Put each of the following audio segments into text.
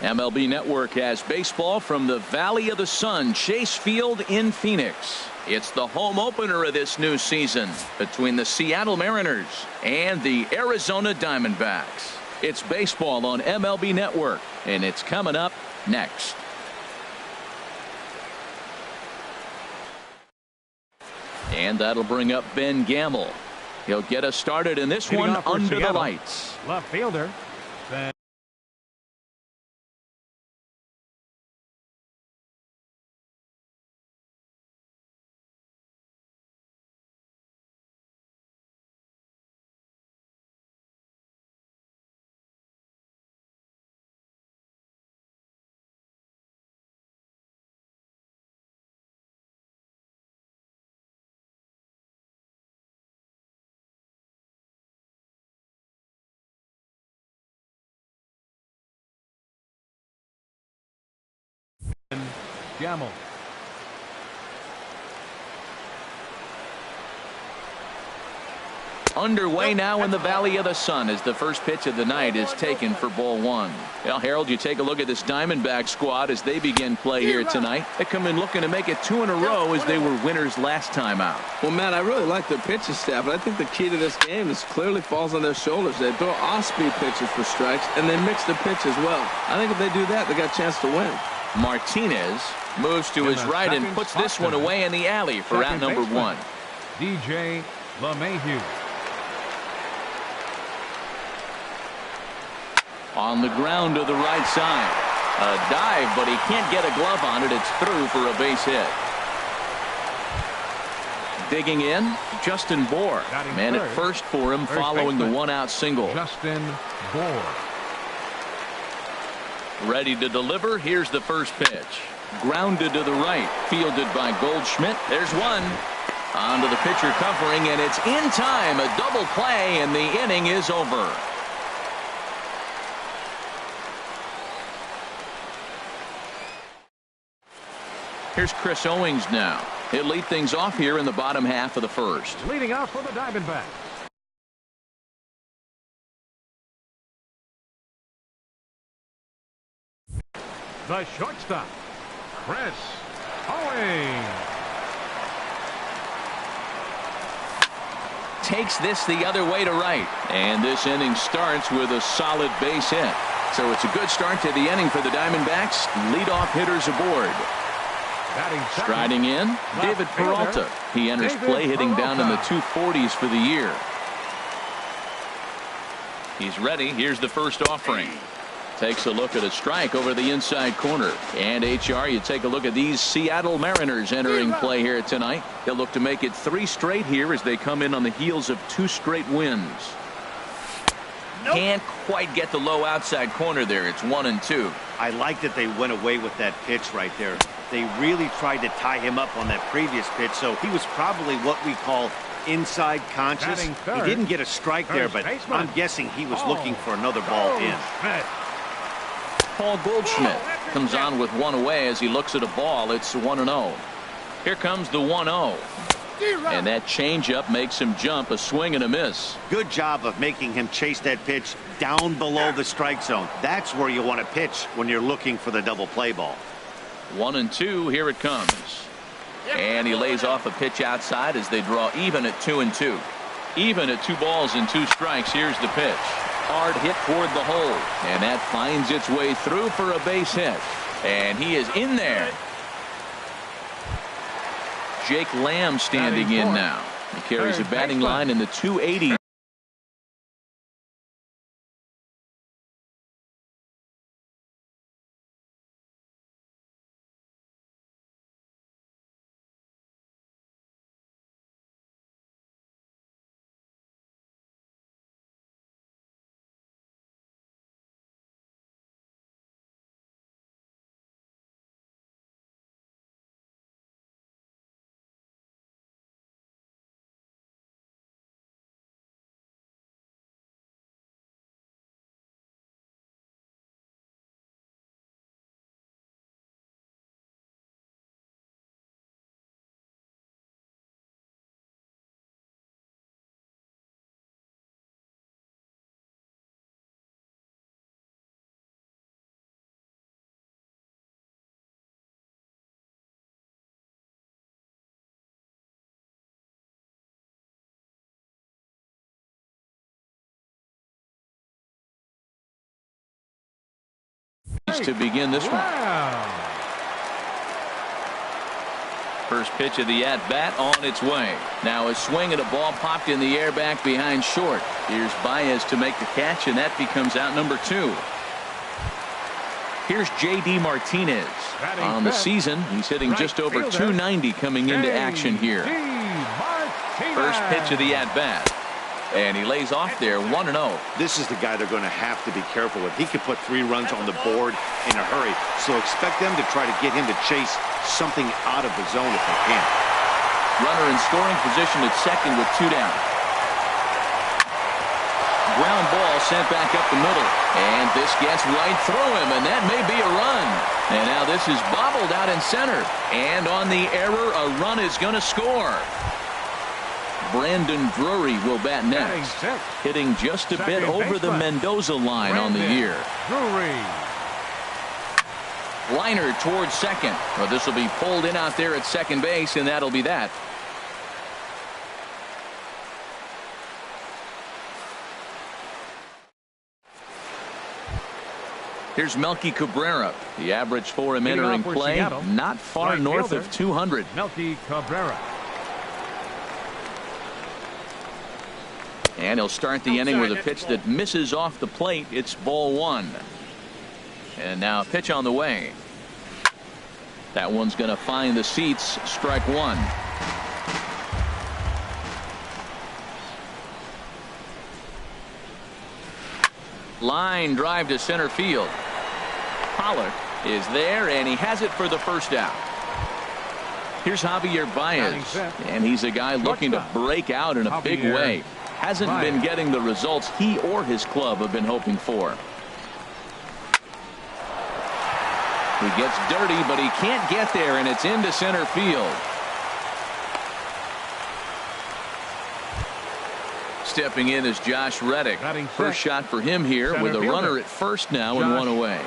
MLB Network has baseball from the Valley of the Sun, Chase Field in Phoenix. It's the home opener of this new season between the Seattle Mariners and the Arizona Diamondbacks. It's baseball on MLB Network, and it's coming up next. And that'll bring up Ben Gamble. He'll get us started in this one under the lights. Left fielder. Ben. Gamble. Underway now in the Valley of the Sun as the first pitch of the night is taken for ball one. Well, Harold, you take a look at this Diamondback squad as they begin play here tonight. They come in looking to make it 2 in a row as they were winners last time out. Well, Matt, I really like their pitching staff, but I think the key to this game is clearly falls on their shoulders. They throw off-speed pitches for strikes, and they mix the pitch as well. I think if they do that, they got a chance to win. Martinez moves to his right and puts this one away in the alley for out number 1. DJ LeMahieu. On the ground to the right side. A dive, but he can't get a glove on it. It's through for a base hit. Digging in, Justin Bour. Man at first for him following the 1-out single. Justin Bour. Ready to deliver. Here's the first pitch. Grounded to the right. Fielded by Goldschmidt. There's one. Onto the pitcher covering, and it's in time. A double play, and the inning is over. Here's Chris Owings now. He'll lead things off here in the bottom half of the first. Leading off for the Diamondbacks. The shortstop, Chris Owings. Takes this the other way to right. And this inning starts with a solid base hit. So it's a good start to the inning for the Diamondbacks. Leadoff hitters aboard. Striding in, David Peralta. He enters play hitting down in the 240s for the year. He's ready. Here's the first offering. Takes a look at a strike over the inside corner. And HR, you take a look at these Seattle Mariners entering play here tonight. They'll look to make it 3 straight here as they come in on the heels of 2 straight wins. Can't quite get the low outside corner there. It's 1-2. I like that they went away with that pitch right there. They really tried to tie him up on that previous pitch, so he was probably what we call inside conscious. He didn't get a strike there, but I'm guessing he was looking for another ball in. Paul Goldschmidt comes on with one away as he looks at a ball. It's 1-0. Here comes the 1-0. And that changeup makes him jump. A swing and a miss. Good job of making him chase that pitch down below the strike zone. That's where you want to pitch when you're looking for the double play ball. 1-2. Here it comes. And he lays off a pitch outside as they draw even at 2-2. Even at 2 balls and 2 strikes. Here's the pitch. Hard hit toward the hole. And that finds its way through for a base hit. And he is in there. Jake Lamb standing in now. He carries a batting line in the 280. bases to begin this one. First pitch of the at-bat on its way. Now a swing and a ball popped in the air back behind short. Here's Baez to make the catch, and that becomes out number 2. Here's J.D. Martinez. On the season, he's hitting just over 290 coming into action here. First pitch of the at-bat. And he lays off there 1-0. This is the guy they're going to have to be careful with. He could put 3 runs on the board in a hurry. So expect them to try to get him to chase something out of the zone if they can. Runner in scoring position at second with 2 down. Ground ball sent back up the middle. And this gets right through him, and that may be a run. And now this is bobbled out in center. And on the error, a run is going to score. Brandon Drury will bat next, hitting just a bit over the Mendoza line on the year. Liner towards second. Well, this will be pulled in out there at second base, and that'll be that. Here's Melky Cabrera. The average for him entering play, not far north of 200. Melky Cabrera. And he'll start the inning with a pitch that misses off the plate. It's ball 1. And now a pitch on the way. That one's going to find the seats. Strike 1. Line drive to center field. Pollock is there, and he has it for the first out. Here's Javier Baez, and he's a guy looking to break out in a big way. Hasn't been getting the results he or his club have been hoping for. He gets dirty, but he can't get there, and it's into center field. Stepping in is Josh Reddick. First shot for him here with a runner at first now and 1 away.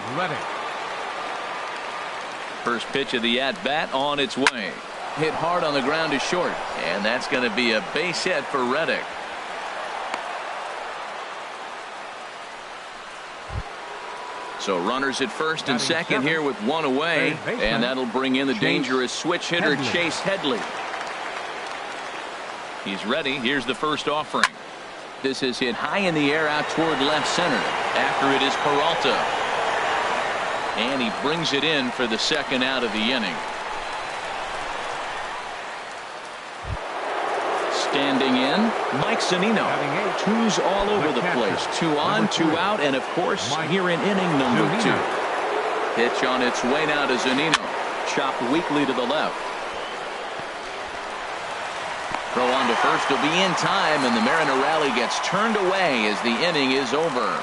First pitch of the at-bat on its way. Hit hard on the ground to short, and that's going to be a base hit for Reddick. So runners at first and second here with 1 away, and that'll bring in the dangerous switch hitter Chase Headley. He's ready. Here's the first offering. This is hit high in the air out toward left center. After it is Peralta, and he brings it in for the second out of the inning. Standing in, Mike Zunino. 2s all over the place. 2 on, 2 out, and of course here in inning number 2. Pitch on its way now to Zunino. Chopped weakly to the left. Throw on to first will be in time, and the Mariner rally gets turned away as the inning is over.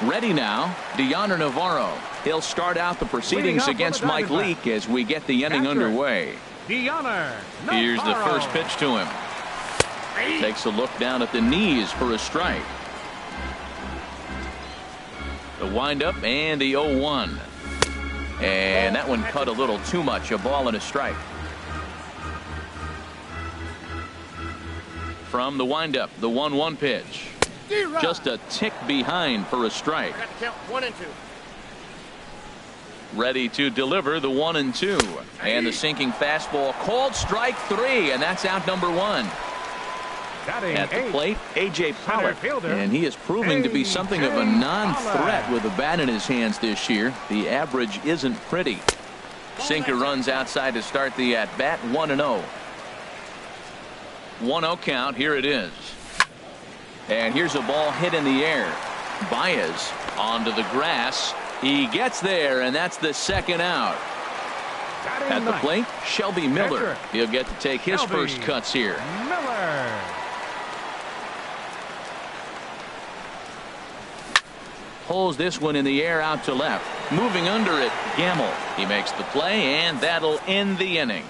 Ready now, Deoner Navarro. He'll start out the proceedings against Mike Leake as we get the inning underway. Here's the first pitch to him. Takes a look down at the knees for a strike. The windup and the 0-1. And that one cut a little too much. A ball and a strike. From the windup, the 1-1 pitch. Just a tick behind for a strike. Count 1 and 2. Ready to deliver the 1-2. And the sinking fastball called strike 3, and that's out number 1. At the plate, A.J. Pollock, and he is proving to be something of a non-threat with a bat in his hands this year. The average isn't pretty. Sinker runs outside to start the at-bat. 1-0. 1-0 count. Here it is. And here's a ball hit in the air. Baez onto the grass. He gets there, and that's the second out. At the plate, Shelby Miller. He'll get to take his first cuts here. Pulls this one in the air out to left. Moving under it, Gamble. He makes the play, and that'll end the inning.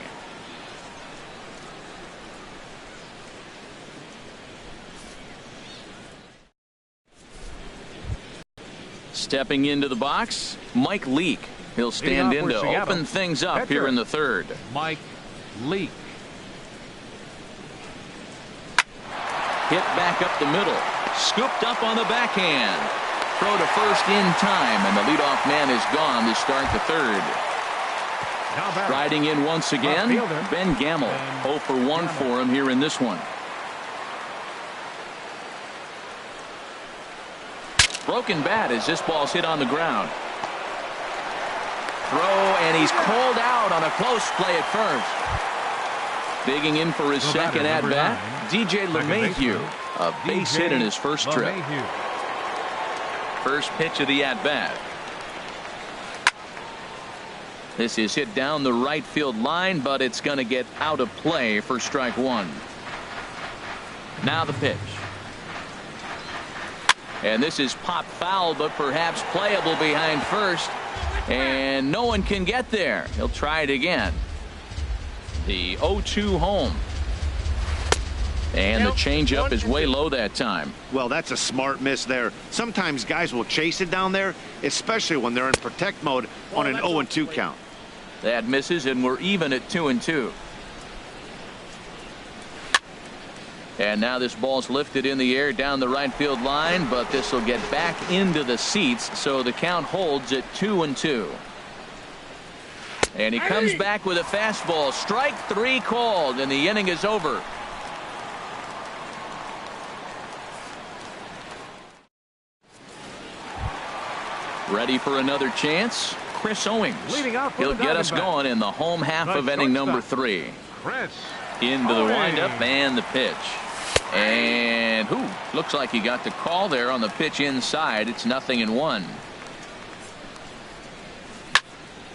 Stepping into the box, Mike Leake. He'll stand in to open things up here in the third. Mike Leake. Hit back up the middle. Scooped up on the backhand. Throw to first in time, and the leadoff man is gone to start the third. Riding in once again, Ben Gamble. 0 for 1 for him here in this one. Broken bat as this ball's hit on the ground. Throw, and he's called out on a close play at first. Digging in for his second at-bat, DJ LeMahieu. A base hit in his first trip. First pitch of the at-bat. This is hit down the right field line, but it's going to get out of play for strike one. Now the pitch. And this is pop foul, but perhaps playable behind first. And no one can get there. He'll try it again. The 0-2 home. And the changeup is way low that time. Well, that's a smart miss there. Sometimes guys will chase it down there, especially when they're in protect mode on an 0-2 count. That misses, and we're even at 2-2. And now this ball's lifted in the air down the right field line, but this will get back into the seats, so the count holds at 2-2. And he comes back with a fastball. Strike three called, and the inning is over. Ready for another chance? Chris Owings. He'll get us going in the home half of inning number 3. Into the windup and the pitch. And looks like he got the call there on the pitch inside. It's 0-1.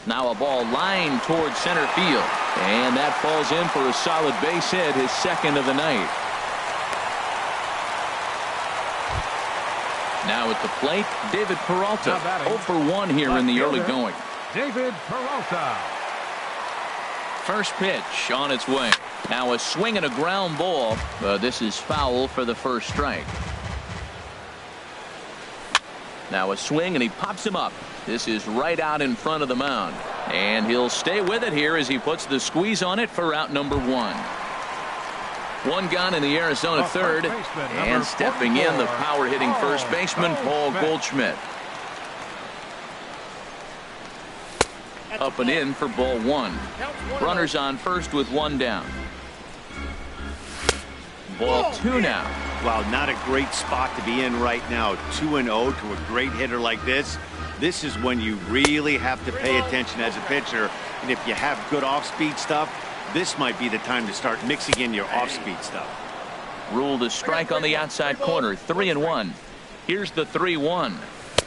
Now a ball lined towards center field. And that falls in for a solid base hit, his second of the night. Now at the plate, David Peralta. 0 for 1 here in the early going. David Peralta. First pitch on its way. Now a swing and a ground ball. This is foul for the first strike. Now a swing, and he pops him up. This is right out in front of the mound. And he'll stay with it here as he puts the squeeze on it for out number 1. One gone in the Arizona third. And stepping in, the power-hitting first baseman, Paul Goldschmidt. Up and in for ball 1. Runners on first with 1 down. Ball 2 now. Wow, not a great spot to be in right now. 2-0 to a great hitter like this. This is when you really have to pay attention as a pitcher. And if you have good off-speed stuff, this might be the time to start mixing in your off-speed stuff. Ruled a strike on the outside corner. 3-1. Here's the 3-1.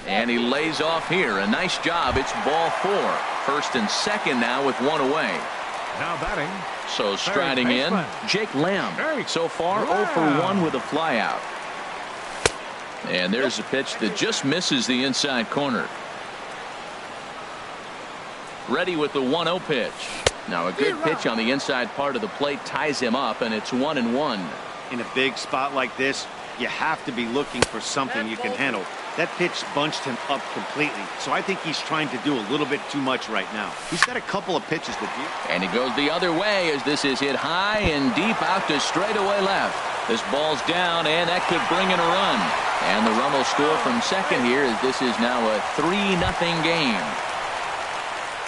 And he lays off here. A nice job. It's ball 4. First and second now with 1 away. Now batting. So striding in, Jake Lamb. So far 0 for 1 with a flyout. And there's a pitch that just misses the inside corner. Ready with the 1-0 pitch. Now a good pitch on the inside part of the plate ties him up, and it's 1-1. In a big spot like this, you have to be looking for something you can handle. That pitch bunched him up completely, so I think he's trying to do a little bit too much right now. He's got a couple of pitches to do. And he goes the other way as this is hit high and deep out to straightaway left. This ball's down, and that could bring in a run. And the run will score from second here as this is now a 3-0 game.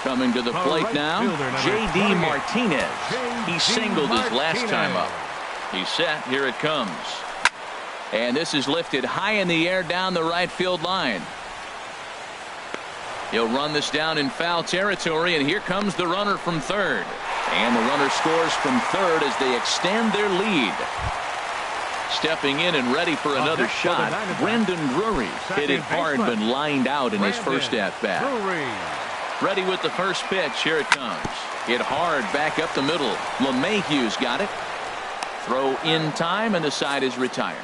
Coming to the plate now, J.D. Martinez. He singled his last time up. He's set. Here it comes. And this is lifted high in the air down the right field line. He'll run this down in foul territory, and here comes the runner from third. And the runner scores from third as they extend their lead. Stepping in and ready for another shot, Brendan Drury. Hit it hard but lined out in his first at-bat. Ready with the first pitch. Here it comes. Hit hard back up the middle. LeMahieu's got it. Throw in time, and the side is retired.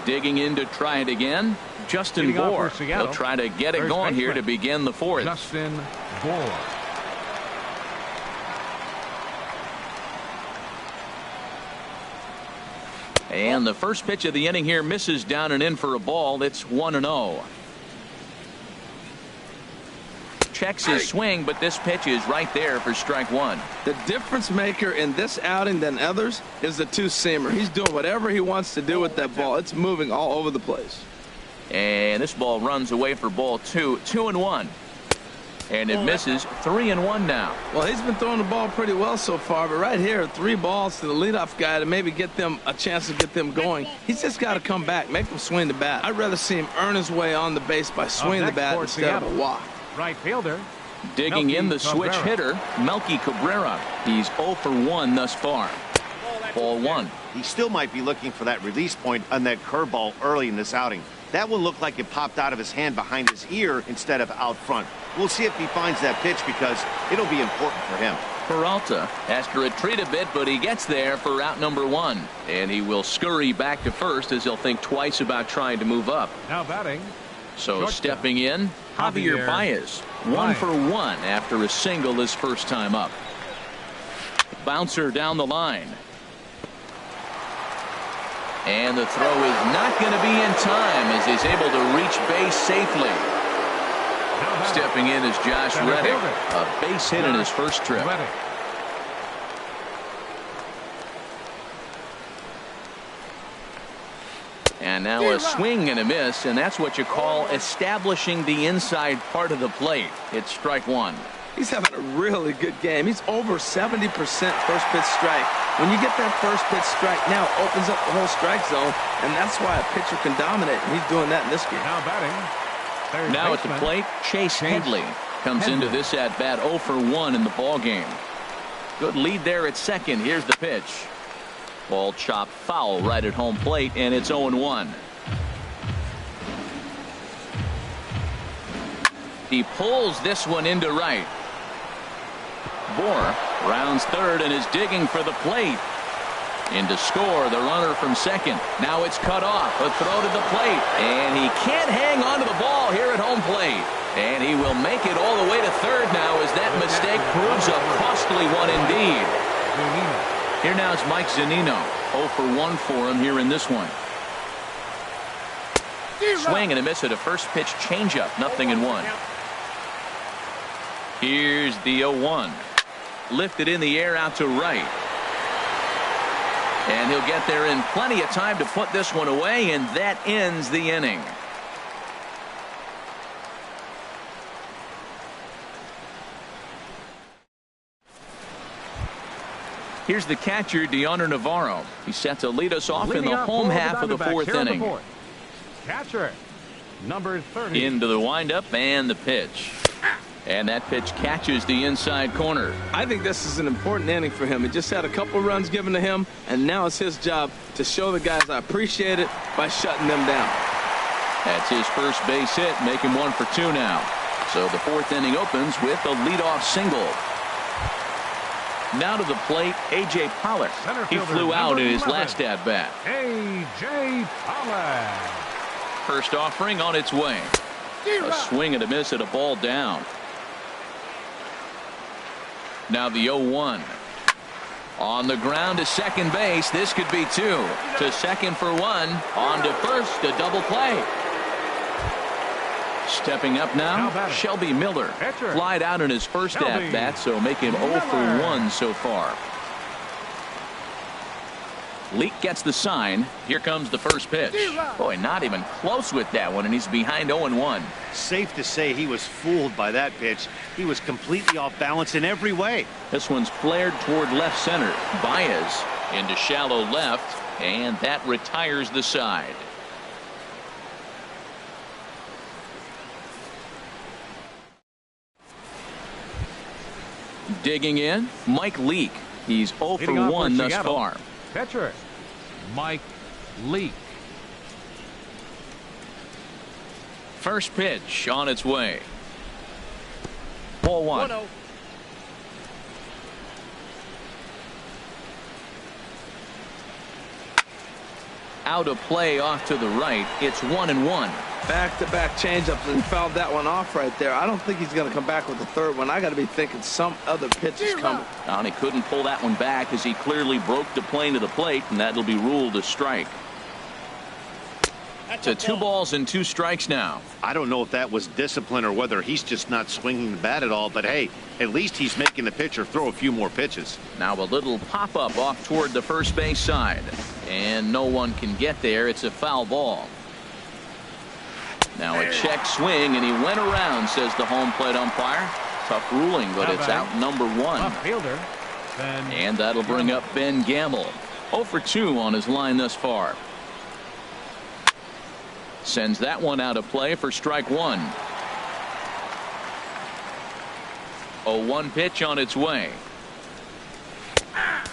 Digging in to try it again, Justin Bour. He'll try to get it going here to begin the fourth. Justin Bour. And the first pitch of the inning here misses down and in for a ball. It's 1-0. checks his swing, but this pitch is right there for strike one. The difference maker in this outing than others is the two-seamer. He's doing whatever he wants to do with that ball. It's moving all over the place. And this ball runs away for ball two. 2-1. And it misses. 3-1 now. Well, he's been throwing the ball pretty well so far, but right here, 3 balls to the leadoff guy to maybe get them a chance to get them going. He's just got to come back, make them swing the bat. I'd rather see him earn his way on the base by swinging the bat instead of a walk. Right fielder. Digging in the switch hitter, Melky Cabrera. He's 0 for 1 thus far. Ball 1. He still might be looking for that release point on that curveball early in this outing. That one looked like it popped out of his hand behind his ear instead of out front. We'll see if he finds that pitch because it'll be important for him. Peralta has to retreat a bit, but he gets there for out number 1. And he will scurry back to first as he'll think twice about trying to move up. Now batting. So stepping in, Javier Baez. 1 for 1 after a single his first time up. Bouncer down the line. And the throw is not going to be in time as he's able to reach base safely. Stepping in is Josh Reddick. A base hit in his first trip. And now a swing and a miss, and that's what you call establishing the inside part of the plate. It's strike 1. He's having a really good game. He's over 70% first pitch strike. When you get that first pitch strike, now it opens up the whole strike zone, and that's why a pitcher can dominate. And he's doing that in this game. Now batting. Now at the plate, Chase Headley comes into this at bat 0 for 1 in the ball game. Good lead there at second. Here's the pitch. Ball chopped foul right at home plate, and it's 0-1. He pulls this one into right. Bohr rounds third and is digging for the plate. In to score the runner from second. Now it's cut off. A throw to the plate. And he can't hang on to the ball here at home plate. And he will make it all the way to third now as that mistake proves a costly one indeed. Here now is Mike Zunino. 0 for 1 for him here in this one. Swing and a miss at a first pitch changeup. 0-1. Here's the 0-1. Lifted in the air out to right. And he'll get there in plenty of time to put this one away, and that ends the inning. Here's the catcher, Deoner Navarro. He's set to lead us off in the home half of the fourth inning. Catcher, number 30. Into the windup and the pitch. And that pitch catches the inside corner. I think this is an important inning for him. He just had a couple runs given to him, and now it's his job to show the guys I appreciate it by shutting them down. That's his first base hit, making 1 for 2 now. So the fourth inning opens with a leadoff single. Now to the plate, A.J. Pollock. He flew out in his last at-bat. A.J. Pollock. First offering on its way. A swing and a miss at a ball down. Now the 0-1. On the ground to second base. This could be 2. To second for 1. On to first. A double play. Stepping up now, Shelby Miller. Flied out in his first at-bat, so making 0 for 1 so far. Leake gets the sign. Here comes the first pitch. Boy, not even close with that one, and he's behind 0-1. Safe to say he was fooled by that pitch. He was completely off balance in every way. This one's flared toward left center. Baez into shallow left, and that retires the side. Digging in, Mike Leake. He's 0 for 1 thus far. Catcher, Mike Leake. First pitch on its way. Ball 1. Out of play off to the right. It's 1-1. Back-to-back changeups, and fouled that one off right there. I don't think he's going to come back with the third one. I got to be thinking some other pitch is coming. And he couldn't pull that one back as he clearly broke the plane to the plate, and that'll be ruled a strike. To 2 balls and 2 strikes now. I don't know if that was discipline or whether he's just not swinging the bat at all, but hey, at least he's making the pitcher throw a few more pitches. Now a little pop-up off toward the first base side, and no one can get there. It's a foul ball. Now a check swing, and he went around, says the home plate umpire. Tough ruling, but it's out number 1. Fielder, and that'll bring up Ben Gamble. 0 for 2 on his line thus far. Sends that one out of play for strike 1. 0-1 pitch on its way.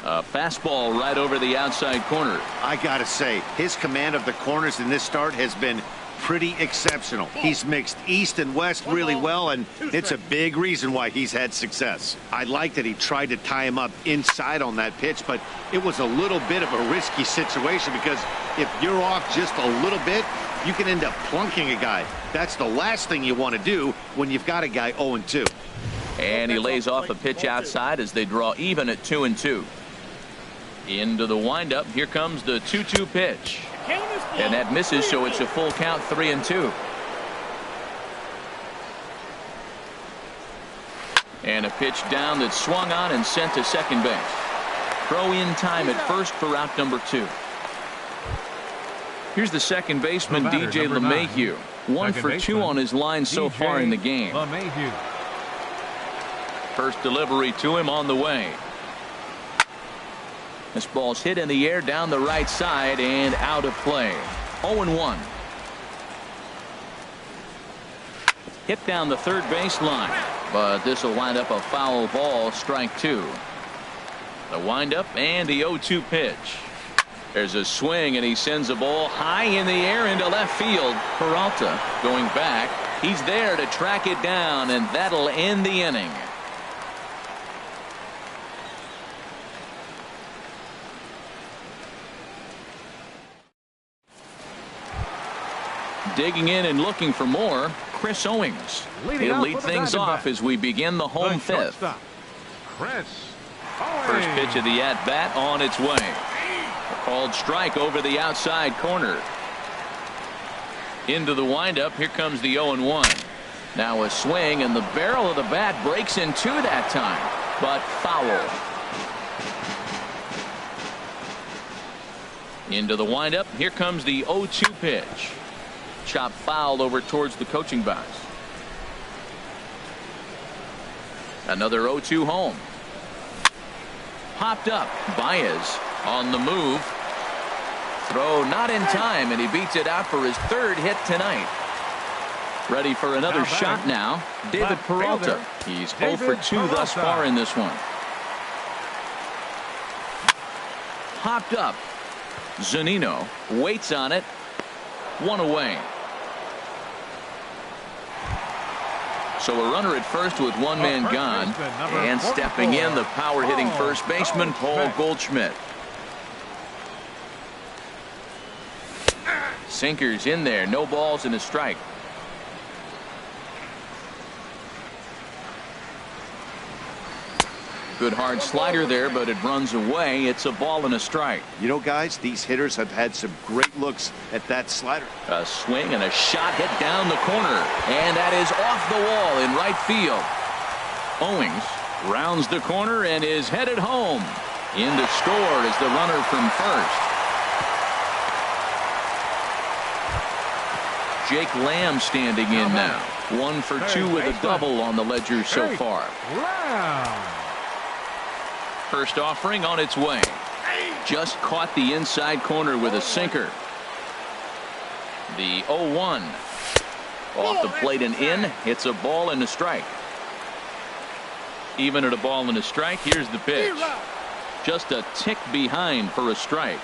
A fastball right over the outside corner. I gotta say, his command of the corners in this start has been pretty exceptional. He's mixed east and west really well, and it's a big reason why he's had success. I like that he tried to tie him up inside on that pitch, but it was a little bit of a risky situation because if you're off just a little bit, you can end up plunking a guy. That's the last thing you want to do when you've got a guy 0-2. And he lays off a pitch outside as they draw even at 2-2. Into the windup. Here comes the 2-2 pitch. And that misses, so it's a full count, 3-2. And a pitch down that swung on and sent to second base. Throw in time at first for out number 2. Here's the second baseman, DJ LeMahieu. 1 for 2 on his line so far in the game. First delivery to him on the way. This ball's hit in the air down the right side and out of play. 0-1. Hit down the third baseline, but this will wind up a foul ball, strike 2. The windup and the 0-2 pitch. There's a swing, and he sends a ball high in the air into left field. Peralta going back. He's there to track it down, and that'll end the inning. Digging in and looking for more, Chris Owings. He'll lead things off as we begin the home fifth. First pitch of the at-bat on its way. A called strike over the outside corner. Into the windup. Here comes the 0-1. Now a swing, and the barrel of the bat breaks in 2 that time, but foul. Into the windup. Here comes the 0-2 pitch. Chop foul over towards the coaching box. Another 0-2 home. Popped up. Baez on the move. Throw not in time, and he beats it out for his 3rd hit tonight. Ready for another shot now. David Peralta. He's 0 for 2 thus far in this one. Popped up. Zunino waits on it. 1 away. So a runner at first with 1 man gone, and stepping in, the power hitting first baseman Paul Goldschmidt. Sinkers in there, no balls and a strike. Good hard slider there, but it runs away. It's a ball and a strike. You know, guys, these hitters have had some great looks at that slider. A swing and a shot hit down the corner, and that is off the wall in right field. Owings rounds the corner and is headed home. In to score is the runner from first. Jake Lamb standing in now. 1 for 2 with a double on the ledger so far. First offering on its way. Just caught the inside corner with a sinker. The 0-1. Off the plate and in. It's a ball and a strike. Even at a ball and a strike, here's the pitch. Just a tick behind for a strike.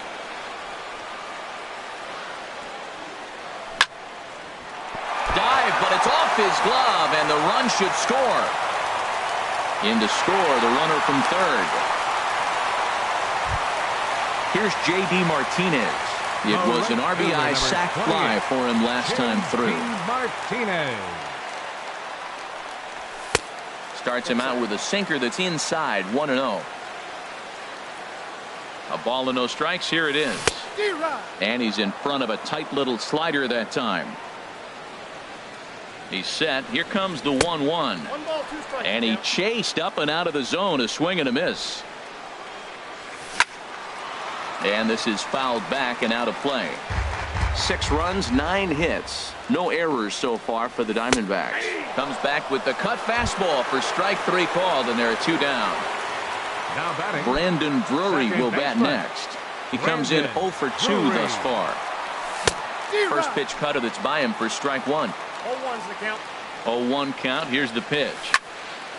Dive, but it's off his glove, and the run should score. In to score, the runner from third. Here's J.D. Martinez. It was an RBI sac fly for him last time through. Starts him out with a sinker that's inside, 1-0. A ball and no strikes. Here it is. And he's in front of a tight little slider that time. He's set. Here comes the 1-1. And he chased up and out of the zone. A swing and a miss. And this is fouled back and out of play. 6 runs, 9 hits. No errors so far for the Diamondbacks. Comes back with the cut fastball for strike 3 called, and there are 2 down. Now batting, Brandon Drury will bat next. He comes in 0 for 2 thus far. First pitch cutter that's by him for strike 1. 0-1's the count. 0-1 count. Here's the pitch.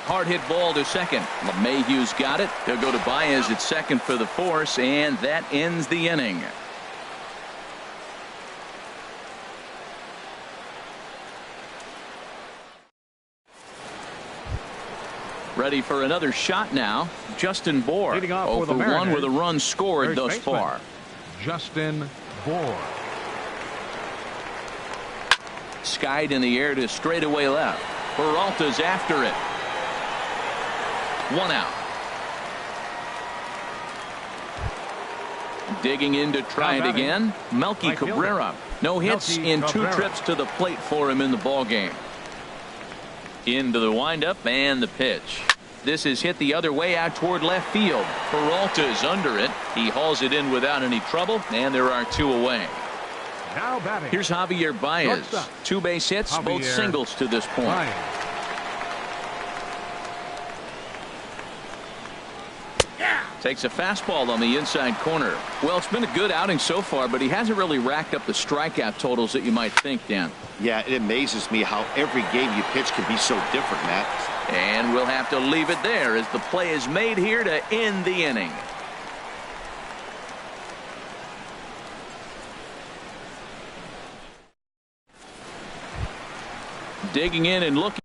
Hard hit ball to second. LeMahieu's got it. He'll go to Baez at second for the force, and that ends the inning. Ready for another shot now. Justin Bour. 0 for 1 with a run scored thus far. Justin Bour. Skied in the air to straightaway left. Peralta's after it. 1 out. Digging in to try it again. Melky Cabrera. No hits in 2 trips to the plate for him in the ballgame. Into the windup and the pitch. This is hit the other way out toward left field. Peralta's under it. He hauls it in without any trouble, and there are 2 away. Now batting. Here's Javier Baez. 2 base hits, both singles to this point. Baez. Takes a fastball on the inside corner. Well, it's been a good outing so far, but he hasn't really racked up the strikeout totals that you might think, Dan. Yeah, it amazes me how every game you pitch can be so different, Matt. And we'll have to leave it there as the play is made here to end the inning. Digging in and looking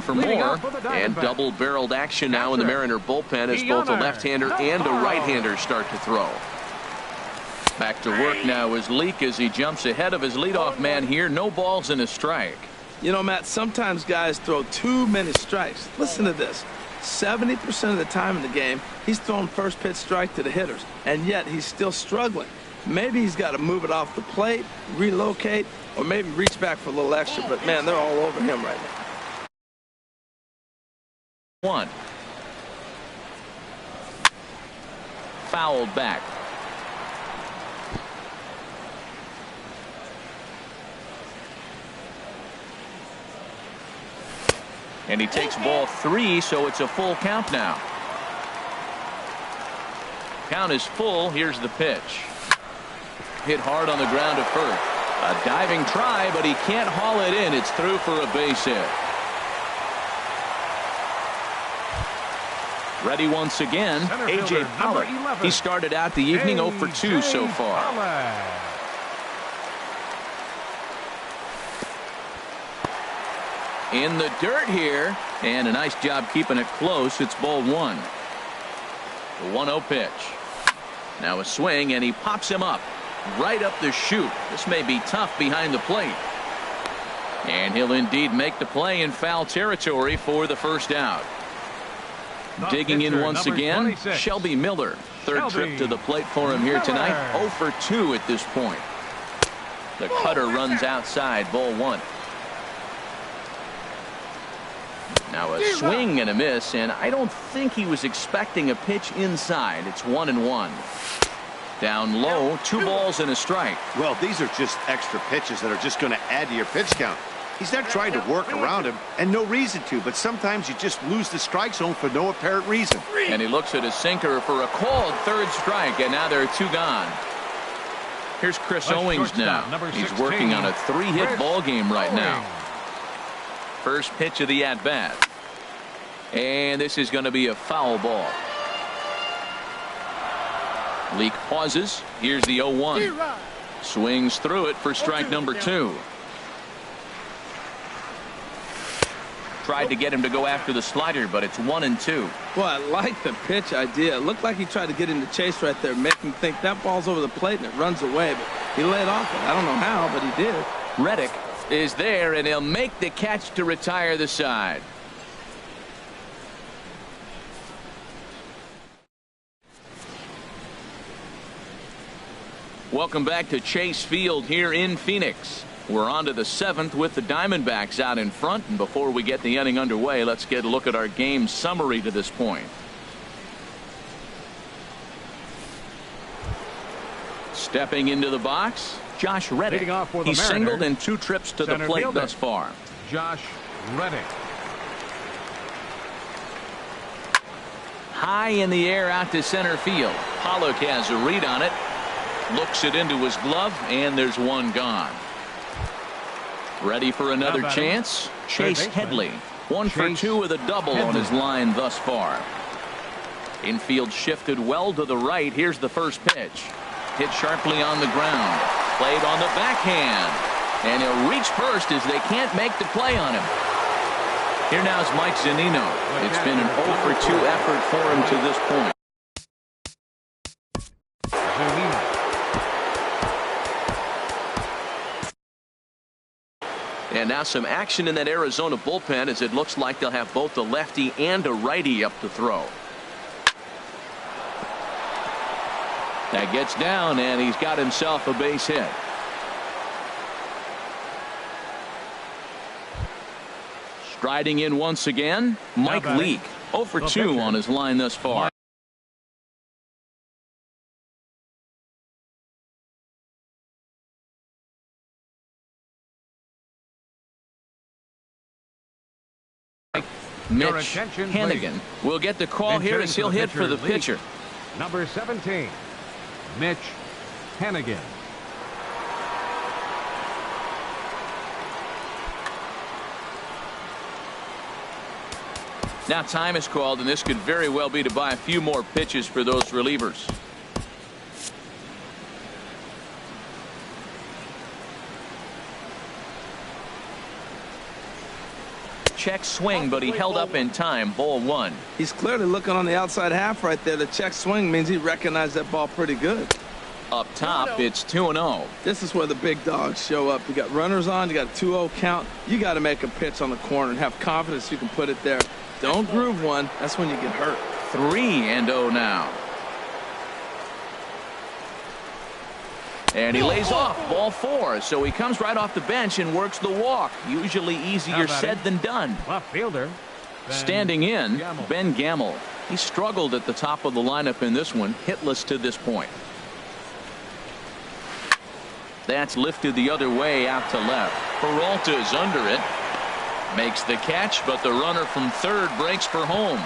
for more, and double-barreled action now in the Mariner bullpen as both a left-hander and a right-hander start to throw. Back to work now is Leake as he jumps ahead of his leadoff man here. No balls and a strike. You know, Matt, sometimes guys throw too many strikes. Listen to this. 70% of the time in the game, he's throwing first pitch strike to the hitters, and yet he's still struggling. Maybe he's got to move it off the plate, relocate, or maybe reach back for a little extra, but, man, they're all over him right now. 1. Fouled back. And he takes ball 3, so it's a full count now. Count is full. Here's the pitch. Hit hard on the ground to first. A diving try, but he can't haul it in. It's through for a base hit. Ready once again, A.J. Pollock. He started out the evening 0 for 2 so far. In the dirt here, and a nice job keeping it close. It's ball 1. The 1-0 pitch. Now a swing, and he pops him up right up the chute. This may be tough behind the plate. And he'll indeed make the play in foul territory for the first out. Digging in once again, 26. Shelby Miller. Third trip to the plate for him here tonight. 0 for 2 at this point. The cutter runs outside, ball 1. Now a swing and a miss, and I don't think he was expecting a pitch inside. It's 1-1. Down low, 2 balls and a strike. Well, these are just extra pitches that are just going to add to your pitch count. He's not trying to work around him, and no reason to, but sometimes you just lose the strike zone for no apparent reason. And he looks at his sinker for a called 3rd strike, and now there are 2 gone. Here's Chris Owings now. He's working on a 3-hit ball game right now. First pitch of the at-bat. And this is going to be a foul ball. Leake pauses. Here's the 0-1. Swings through it for strike number 2. Tried to get him to go after the slider, but it's 1-2. Boy, I like the pitch idea. It looked like he tried to get into chase right there, make him think that ball's over the plate and it runs away, but he laid off it. I don't know how, but he did. Reddick is there, and he'll make the catch to retire the side. Welcome back to Chase Field here in Phoenix. We're on to the 7th with the Diamondbacks out in front. And before we get the inning underway, let's get a look at our game summary to this point. Stepping into the box, Josh Reddick. He's singled in 2 trips to the plate thus far. Josh Reddick. High in the air out to center field. Pollock has a read on it. Looks it into his glove, and there's one gone. Ready for another chance. Chase Headley. 1 for 2 with a double on his line thus far. Infield shifted well to the right. Here's the first pitch. Hit sharply on the ground. Played on the backhand. And he'll reach first as they can't make the play on him. Here now is Mike Zunino. It's been an 0 for 2 effort for him to this point. And now some action in that Arizona bullpen, as it looks like they'll have both a lefty and a righty up to throw. That gets down, and he's got himself a base hit. Striding in once again, Mike Leake. 0 for 2 on his line thus far. Mitch Hannigan will get the call here as he'll hit for the pitcher. Number 17, Mitch Hannigan. Now time is called, and this could very well be to buy a few more pitches for those relievers. Check swing, but he held up in time. Ball 1. He's clearly looking on the outside half right there. The check swing means he recognized that ball pretty good. Up top, it's 2-0. This is where the big dogs show up. You got runners on, you got a 2-0 count. You got to make a pitch on the corner and have confidence you can put it there. Don't groove one. That's when you get hurt. 3-0 now. And he lays off. Ball 4. So he comes right off the bench and works the walk. Usually easier said than done. Left fielder. Standing in, Ben Gamble. He struggled at the top of the lineup in this one. Hitless to this point. That's lifted the other way out to left. Peralta is under it. Makes the catch, but the runner from third breaks for home.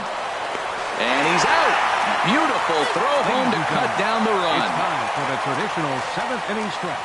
And he's out. Beautiful throw home to cut down the run. It's time for the traditional 7th inning stretch.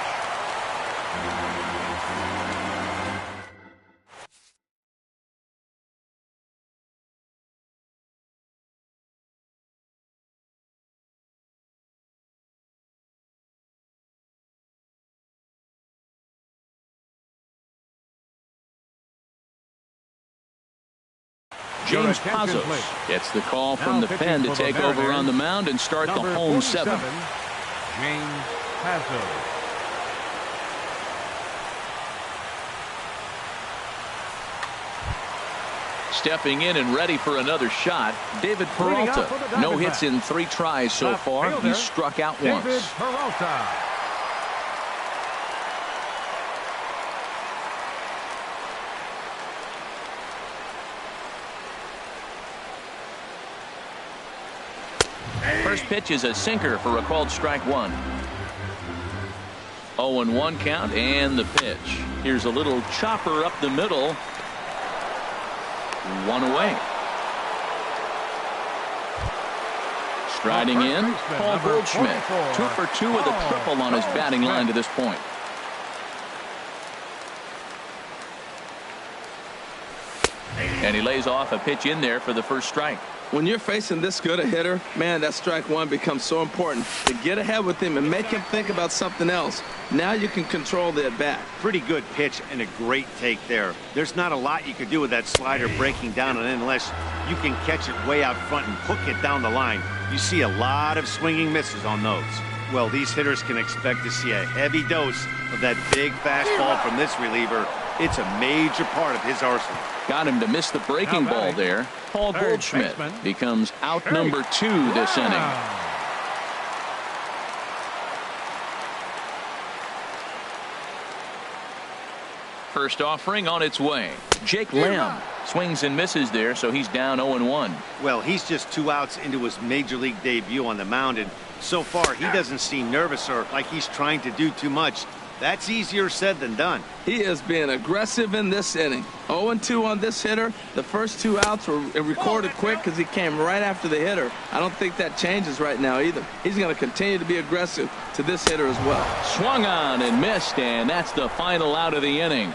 James Pazos gets the call from the pen to take over on the mound and start the home 7. James Pazos. Stepping in and ready for another shot, David Peralta. No hits in 3 tries so far. He's struck out once. David Peralta. First pitch is a sinker for a called strike 1. 0-1 count, and the pitch. Here's a little chopper up the middle. 1 away. Striding in, Paul Goldschmidt. 2 for 2 with a triple on his batting line to this point. And he lays off a pitch in there for the first strike. When you're facing this good a hitter, man, that strike 1 becomes so important to get ahead with him and make him think about something else. Now you can control the at-bat. Pretty good pitch and a great take there. There's not a lot you could do with that slider breaking down and in unless you can catch it way out front and hook it down the line. You see a lot of swinging misses on those. Well, these hitters can expect to see a heavy dose of that big fastball from this reliever. It's a major part of his arsenal. Got him to miss the breaking ball there. Paul Goldschmidt becomes out number 2 this inning. First offering on its way. Jake Lamb swings and misses there, so he's down 0-1. Well, he's just 2 outs into his major league debut on the mound, and so far he doesn't seem nervous or like he's trying to do too much. That's easier said than done. He is being aggressive in this inning. 0-2 on this hitter. The first 2 outs were recorded quick because he came right after the hitter. I don't think that changes right now either. He's going to continue to be aggressive to this hitter as well. Swung on and missed, and that's the final out of the inning.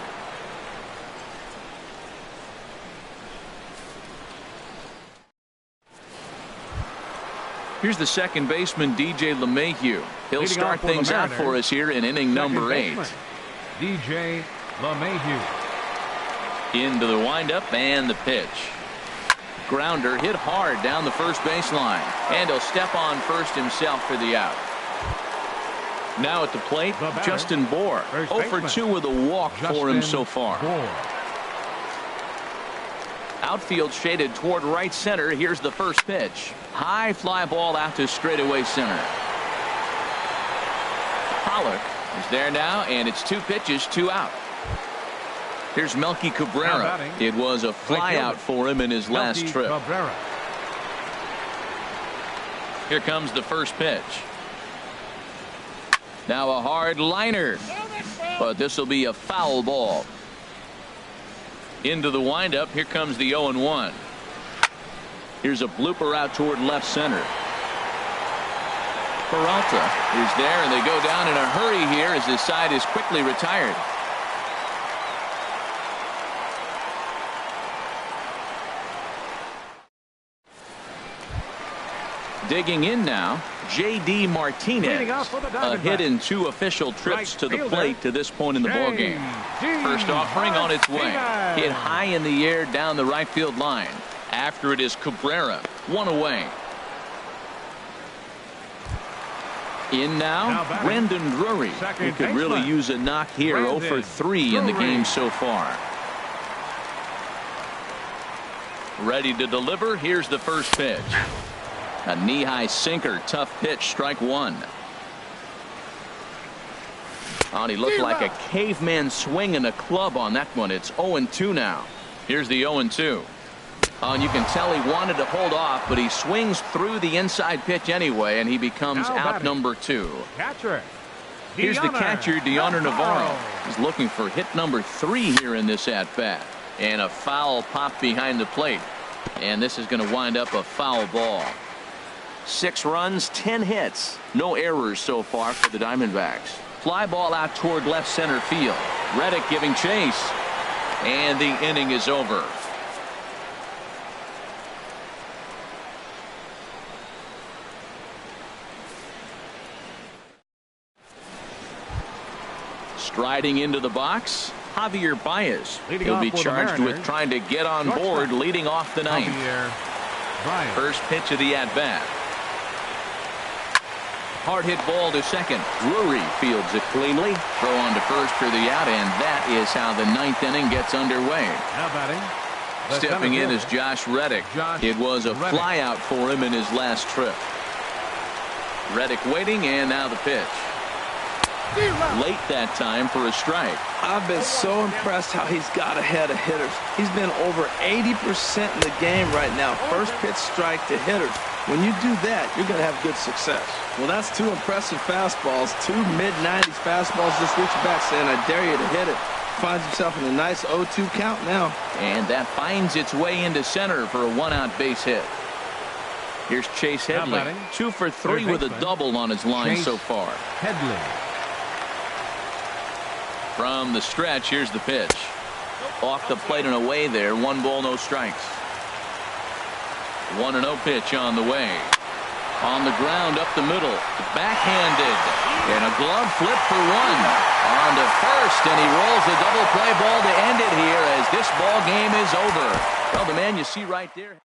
Here's the second baseman, DJ LeMahieu. He'll start things out for us here in inning number 8. DJ LeMahieu. Into the windup and the pitch. Grounder hit hard down the first baseline. And he'll step on first himself for the out. Now at the plate, Justin Bour. 0 for 2 with a walk for him so far. Outfield shaded toward right center. Here's the first pitch. High fly ball out to straightaway center. Pollock is there now, and it's 2 pitches, 2 out. Here's Melky Cabrera. It was a fly out for him in his last trip. Here comes the first pitch. Now a hard liner, but this will be a foul ball. Into the windup. Here comes the 0-1. Here's a blooper out toward left center. Peralta is there, and they go down in a hurry here as his side is quickly retired. Digging in now, J.D. Martinez. A hit in 2 official trips to the plate to this point in the ballgame. First offering on its way. Hit high in the air down the right field line. After it is Cabrera. 1 away. In now, Brandon Drury. He could really use a knock here. 0 for 3 in the game so far. Ready to deliver. Here's the first pitch. A knee-high sinker. Tough pitch. Strike 1. Oh, he looked like a caveman swinging a club on that one. It's 0-2 now. Here's the 0-2. Oh, and you can tell he wanted to hold off, but he swings through the inside pitch anyway, and he becomes out number 2. Here's the catcher, Deoner Navarro. He's looking for hit number 3 here in this at-bat. And a foul pop behind the plate. And this is going to wind up a foul ball. 6 runs, 10 hits. No errors so far for the Diamondbacks. Fly ball out toward left center field. Reddick giving chase. And the inning is over. Striding into the box, Javier Baez. He'll be charged with trying to get on board leading off the 9th. First pitch of the at-bat. Hard hit ball to second. Drury fields it cleanly. Throw on to first for the out, and that is how the 9th inning gets underway. Stepping in is Josh Reddick. It was a flyout for him in his last trip. Reddick waiting, and now the pitch. Late that time for a strike. I've been so impressed how he's got ahead of hitters. He's been over 80% in the game right now. First pitch strike to hitters. When you do that, you're going to have good success. Well, that's 2 impressive fastballs. 2 mid-90s fastballs just reach back saying, I dare you to hit it. Finds himself in a nice 0-2 count now. And that finds its way into center for a 1-out base hit. Here's Chase Headley. 2 for 3 with a double on his line so far. Headley. From the stretch, here's the pitch. Off the plate and away there. 1 ball, no strikes. 1-0 pitch on the way. On the ground up the middle. Backhanded. And a glove flip for 1. On to first, and he rolls a double play ball to end it here as this ball game is over. Well, the man you see right there.